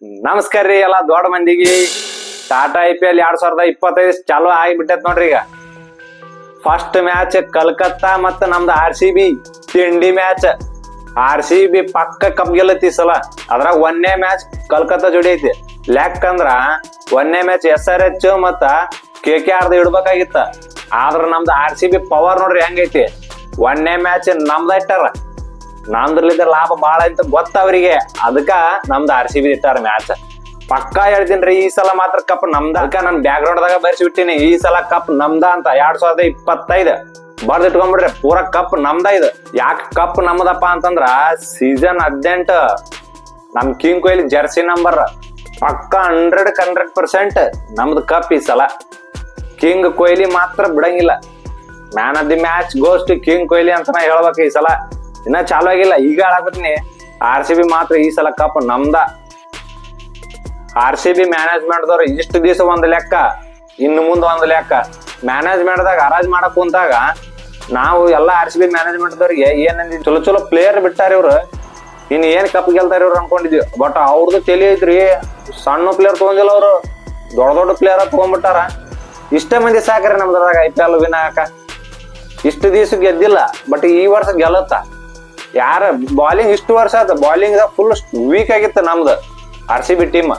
ನಮಸ್ಕಾರ ರೀ ಎಲ್ಲಾ ದೊಡ್ಡ ಮಂದಿಗೆ. ಟಾಟಾ IPL 2025 ಚಾಲು ಆಗಿಬಿಟ್ಟೈತ್ ನೋಡ್ರಿ. ಈಗ ಫಸ್ಟ್ ಮ್ಯಾಚ್ ಕಲ್ಕತ್ತಾ ಮತ್ತ ನಮ್ದು RCB ತಿಂಡಿ ಮ್ಯಾಚ್. RCB ಪಕ್ಕ ಕಪ್ ಗೆಲ್ಲತಿ ಸಲ. ಅದ್ರಾಗ ಒಂದೇ ಮ್ಯಾಚ್ ಕಲ್ಕತ್ತಾ ಜೋಡಿ ಐತಿ. ಲೆಕ್ಕಂದ್ರ ಒಂದೇ ಮ್ಯಾಚ್ SRH ಮತ್ತ KKR ಇಡ್ಬೇಕಾಗಿತ್ತ. ಆದ್ರ ನಮ್ದು RCB ಪವರ್ ನೋಡ್ರಿ ಹೆಂಗೈತಿ. ಒಂದೇ ಮ್ಯಾಚ್ ನಮ್ದ ಇಟ್ಟಾರ. ನಮ್ದ್ರಲ್ಲಿದ್ದ ಲಾಭ ಬಾಳ ಅಂತ ಗೊತ್ತ ಅವ್ರಿಗೆ. ಅದಕ್ಕ ನಮ್ದು RCB ಇಟ್ಟಾರ ಮ್ಯಾಚ್. ಪಕ್ಕಾ ಹೇಳ್ತೀನ್ರಿ, ಈ ಸಲ ಮಾತ್ರ ಕಪ್ ನಮ್ದ. ಅದಕ್ಕ ನನ್ ಬ್ಯಾಕ್ ಗ್ರೌಂಡ್ ದಾಗ ಬರ್ಸಿ ಬಿಟ್ಟಿನಿ, ಈ ಸಲ ಕಪ್ ನಮ್ದ ಅಂತ. 2025 ಬರ್ದ್ ಇಟ್ಕೊಂಡ್ಬಿಡ್ರಿ, ಪೂರಾ ಕಪ್ ನಮ್ದ ಇದು. ಯಾಕೆ ಕಪ್ ನಮ್ದಪ್ಪ ಅಂತಂದ್ರ ಸೀಸನ್ 18 ನಮ್ ಕಿಂಗ್ ಕೊಹ್ಲಿ ಜರ್ಸಿ ನಂಬರ್ ಪಕ್ಕ 100% ನಮ್ದು ಕಪ್ ಈ ಸಲ. ಕಿಂಗ್ ಕೊಹ್ಲಿ ಮಾತ್ರ ಬಿಡಂಗಿಲ್ಲ. Man of the match goes to king Kohli ಅಂತ ಹೇಳ್ಬೇಕು. ಈ ಸಲ ಇನ್ನ ಚಾಲು ಆಗಿಲ್ಲ, ಈಗ ಹೇಳಕತ್ತೀನಿ. RCB ಮಾತ್ರ ಈ ಸಲ ಕಪ್ ನಮ್ದ. RCB ಮ್ಯಾನೇಜ್ಮೆಂಟ್ ದವ್ರು ಇಷ್ಟು ದಿವಸ ಒಂದ್ ಲೆಕ್ಕ, ಇನ್ನು ಮುಂದೆ ಒಂದ್ ಲೆಕ್ಕ. ಮ್ಯಾನೇಜ್ಮೆಂಟ್ ದಾಗ ಹರಾಜ್ ಮಾಡಕ್ ಕುಂತಾಗ ನಾವು ಎಲ್ಲಾ RCB ಮ್ಯಾನೇಜ್ಮೆಂಟ್ ದವ್ರಿಗೆ ಏನಂದಿ, ಚಲೋ ಚಲೋ ಪ್ಲೇಯರ್ ಬಿಟ್ಟಾರ ಇವ್ರು, ಇನ್ ಏನ್ ಕಪ್ ಗೆಲ್ತಾರ ಇವ್ರು ಅನ್ಕೊಂಡಿದ್ವಿ. ಬಟ್ ಅವ್ರದ್ದು ತಲೆ ಐತ್ರಿ, ಸಣ್ಣ ಪ್ಲೇಯರ್ ತಗೊಂಡಿಲ್ಲ ಅವ್ರು, ದೊಡ್ಡ ದೊಡ್ಡ ಪ್ಲೇಯರ್ ತಗೊಂಡ್ಬಿಟ್ಟಾರ. ಇಷ್ಟ ಮಂದಿ ಸಾಕ್ರಿ ನಮ್ದ್ರಾಗ IPL ವಿನ್ ಆಗಾಕ. ಇಷ್ಟು ದಿವಸ ಗೆದ್ದಿಲ್ಲ, ಬಟ್ ಈ ವರ್ಷ ಗೆಲ್ಲತ್ತ. ಯಾರ ಬಾಲಿಂಗ್ ಇಷ್ಟು ವರ್ಷ ಆತ, ಬಾಲಿಂಗ್ ದಾಗ ಫುಲ್ ವೀಕ್ ಆಗಿತ್ತು ನಮ್ದು RCB ಟೀಮ್.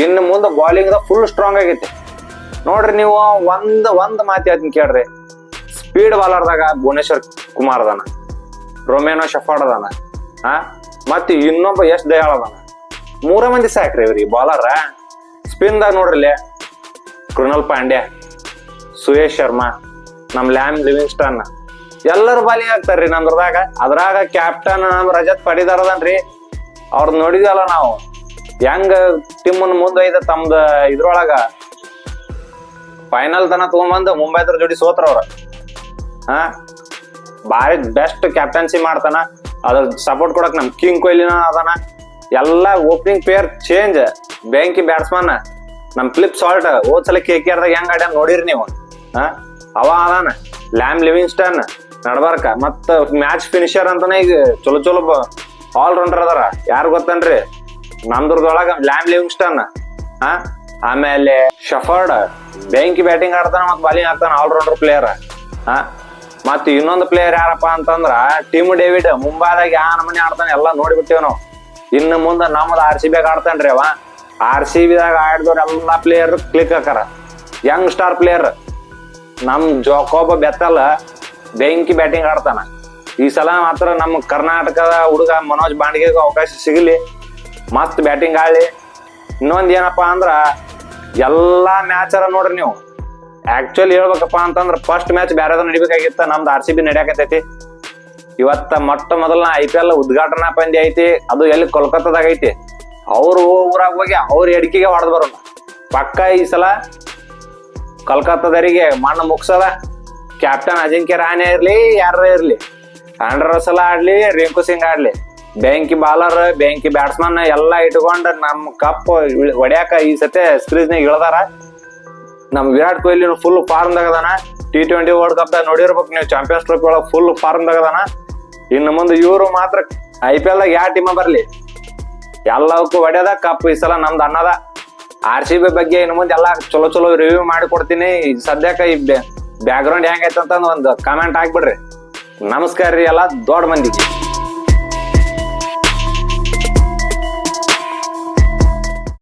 ಇನ್ನು ಮುಂದೆ ಬಾಲಿಂಗ್ ದಾಗ ಫುಲ್ ಸ್ಟ್ರಾಂಗ್ ಆಗೈತಿ ನೋಡ್ರಿ. ನೀವು ಒಂದ್ ಮಾತಿ ಹೇಳ್ತೀನಿ ಕೇಳ್ರಿ. ಸ್ಪೀಡ್ ಬಾಲರ್ದಾಗ ಭುವನೇಶ್ವರ್ ಕುಮಾರ್ ಅದಾನ, ರೊಮೇನೋ ಶಫಾರ್ಡ್ ಅದಾನ, ಮತ್ತೆ ಇನ್ನೊಬ್ಬ ಯಶ್ ದಯಾಳ್ ಅದಾನ. 3 ಮಂದಿ ಸಾಕ್ರಿ ಇವ್ರಿ ಬಾಲರ್. ಸ್ಪಿನ್ ದಾಗ ನೋಡ್ರಿ, ಕೃಣಾಲ್ ಪಾಂಡ್ಯ, ಸುಯೇಶ್ ಶರ್ಮಾ, ನಮ್ ಲ್ಯಾಮ್ ಲಿವಿಂಗ್ಸ್ಟನ್ ಎಲ್ಲರೂ ಬಾಲಿಂಗ್ ಆಗ್ತಾರ್ರಿ ನಮ್ದ್ರದಾಗ. ಅದ್ರಾಗ ಕ್ಯಾಪ್ಟನ್ ನಮ್ ರಜತ್ ಪಡಿದಾರ್ ಅದನ್ರಿ. ಅವ್ರದ್ ನೋಡಿದ್ವಲ್ಲ ನಾವು ಹೆಂಗ ಟೀಮ್ ಮುಂದೊಯ್ದ ತಮ್ದ ಇದ್ರೊಳಗ ಫೈನಲ್ ತನ ತಗೊಂಡ್ಬಂದು ಮುಂಬೈದ್ರ ಜೋಡಿ ಸೋತ್ರ ಅವ್ರ. ಬಾರಿ ಬೆಸ್ಟ್ ಕ್ಯಾಪ್ಟನ್ಸಿ ಮಾಡ್ತಾನ. ಅದ್ರ ಸಪೋರ್ಟ್ ಕೊಡಕ್ ನಮ್ ಕಿಂಗ್ ಕೊಹ್ಲಿನ ಅದಾನ. ಎಲ್ಲಾ ಓಪನಿಂಗ್ ಪ್ಲೇಯರ್ ಚೇಂಜ್. ಬ್ಯಾಂಕಿ ಬ್ಯಾಟ್ಸ್ಮನ್ ನಮ್ ಫ್ಲಿಪ್ ಸಾಲ್ಟ್ ಹೋದ್ಸಲ KKR ದಾಗ ಹೆಂಗ್ ಆಡ್ಯಾನ ನೋಡಿರಿ ನೀವು. ಅವ ಅದಾನ ಲ್ಯಾಮ್ ಲಿವಿಂಗ್ಸ್ಟನ್ ನಡ್ಬಾರ್ಕ. ಮತ್ತ ಮ್ಯಾಚ್ ಫಿನಿಶರ್ ಅಂತಾನೆ ಈಗ ಚಲೋ ಚಲೋ ಆಲ್ ರೌಂಡರ್ ಅದಾರ. ಯಾರು ಗೊತ್ತನ್ರಿ, ನಮ್ದ್ರದೊಳಗ ಲ್ಯಾಮ್ ಲಿವಿಂಗ್ಸ್ಟನ್, ಆಮೇಲೆ ಶಫರ್ಡ್ ಬ್ಯಾಂಕಿ ಬ್ಯಾಟಿಂಗ್ ಆಡ್ತಾನ ಮತ್ ಬಾಲಿಂಗ್ ಆಗ್ತಾನ, ಆಲ್ ರೌಂಡರ್ ಪ್ಲೇಯರ್. ಮತ್ ಇನ್ನೊಂದು ಪ್ಲೇಯರ್ ಯಾರಪ್ಪ ಅಂತಂದ್ರ ಟಿಮ್ ಡೇವಿಡ್. ಮುಂಬೈದಾಗ ಯಾ ನಮನಿ ಆಡ್ತಾನೆ ಎಲ್ಲಾ ನೋಡಿಬಿಟ್ಟೇವ್ ನಾವು. ಇನ್ನು ಮುಂದ ನಮ್ದು RCB ಆಡ್ತಾನ್ರಿ ಅವ. RCB ದಾಗ ಆಡಿದವ್ರ ಎಲ್ಲಾ ಪ್ಲೇಯರ್ ಕ್ಲಿಕ್ ಹಾಕಾರ. ಯಂಗ್ ಸ್ಟಾರ್ ಪ್ಲೇಯರ್ ನಮ್ ಜೋಕೋಬ ಬೆತ್ತಲ್ ಬೆಂಕಿ ಬ್ಯಾಟಿಂಗ್ ಆಡ್ತಾನ. ಈ ಸಲ ಮಾತ್ರ ನಮ್ಮ ಕರ್ನಾಟಕದ ಹುಡುಗ ಮನೋಜ್ ಬಾಂಡ್ಗೆ ಅವಕಾಶ ಸಿಗಲಿ, ಮಸ್ತ್ ಬ್ಯಾಟಿಂಗ್ ಆಡ್ಲಿ. ಇನ್ನೊಂದ್ ಏನಪ್ಪಾ ಅಂದ್ರ ಎಲ್ಲಾ ಮ್ಯಾಚ್ ನೋಡ್ರಿ ನೀವು. ಆಕ್ಚುಲಿ ಹೇಳ್ಬೇಕಪ್ಪ ಅಂತಂದ್ರ ಫಸ್ಟ್ ಮ್ಯಾಚ್ ಬ್ಯಾರೆದ ನಡಿಬೇಕಾಗಿತ್ತ, ನಮ್ದು RCB ನಡ್ಯಾಕತೈತಿ. ಇವತ್ತ ಮೊಟ್ಟ ಮೊದಲ IPL ಉದ್ಘಾಟನಾ ಪಂದ್ಯ ಐತಿ. ಅದು ಎಲ್ಲಿ ಕೋಲ್ಕತ್ತಾದಾಗ ಐತಿ. ಅವ್ರು ಊರಾಗ ಹೋಗಿ ಅವ್ರ ಎಡ್ಕಿಗೆ ಹೊಡೆದ್ ಬರೋಣ. ಪಕ್ಕ ಈ ಸಲ ಕೋಲ್ಕತ್ತಾದವರಿಗೆ ಮಣ್ಣು ಮುಗ್ಸದ. ಕ್ಯಾಪ್ಟನ್ ಅಜಿಂಕ್ಯ ರಹಾನೆ ಇರ್ಲಿ, ಯಾರ ಇರ್ಲಿ, ಆಂಡ್ರೆ ರಸಲ್ ಆಡ್ಲಿ, ರಿಂಕು ಸಿಂಗ್ ಆಡ್ಲಿ, ಬ್ಯಾಂಕಿ ಬಾಲರ್ ಬ್ಯಾಂಕಿ ಬ್ಯಾಟ್ಸ್ಮನ್ ಎಲ್ಲಾ ಇಟ್ಕೊಂಡ್ ನಮ್ ಕಪ್ ಹೊಡ್ಯಾಕ ಈ ಸತೆ ಸ್ಕ್ರೀಸ್ನಾಗ ಇಳ್ದಾರ. ನಮ್ ವಿರಾಟ್ ಕೊಹ್ಲಿ ಫುಲ್ ಫಾರ್ಮ್ ದಾಗ ಅದಾನ. T20 ವರ್ಲ್ಡ್ ಕಪ್ ದಾಗ ನೋಡಿರ್ಬೇಕು ನೀವು, ಚಾಂಪಿಯನ್ಸ್ ಟ್ರೋಫಿ ಒಳಗ ಫುಲ್ ಫಾರ್ಮ್ ದಾಗ ಅದಾನ. ಇನ್ನು ಮುಂದೆ ಇವ್ರು ಮಾತ್ರ IPL ದಾಗ ಯಾವ ಟೀಮ ಬರ್ಲಿ ಎಲ್ಲವಕ್ಕೂ ಹೊಡ್ಯದ ಕಪ್ ಈ ಸಲ ನಮ್ದು ಅನ್ನದ. RCB ಬಗ್ಗೆ ಇನ್ನು ಮುಂದೆ ಎಲ್ಲಾ ಚಲೋ ಚಲೋ ರಿವ್ಯೂ ಮಾಡಿ ಕೊಡ್ತೀನಿ. ಸದ್ಯಕ್ಕ ಈ ಬ್ಯಾಕ್ ಗ್ರೌಂಡ್ ಹೆಂಗೈತೆ ಅಂತ ಒಂದು ಕಾಮೆಂಟ್ ಹಾಕ್ಬಿಡ್ರಿ. ನಮಸ್ಕಾರ ರೀ ಎಲ್ಲಾ ದೊಡ್ಡ ಮಂದಿಗೆ.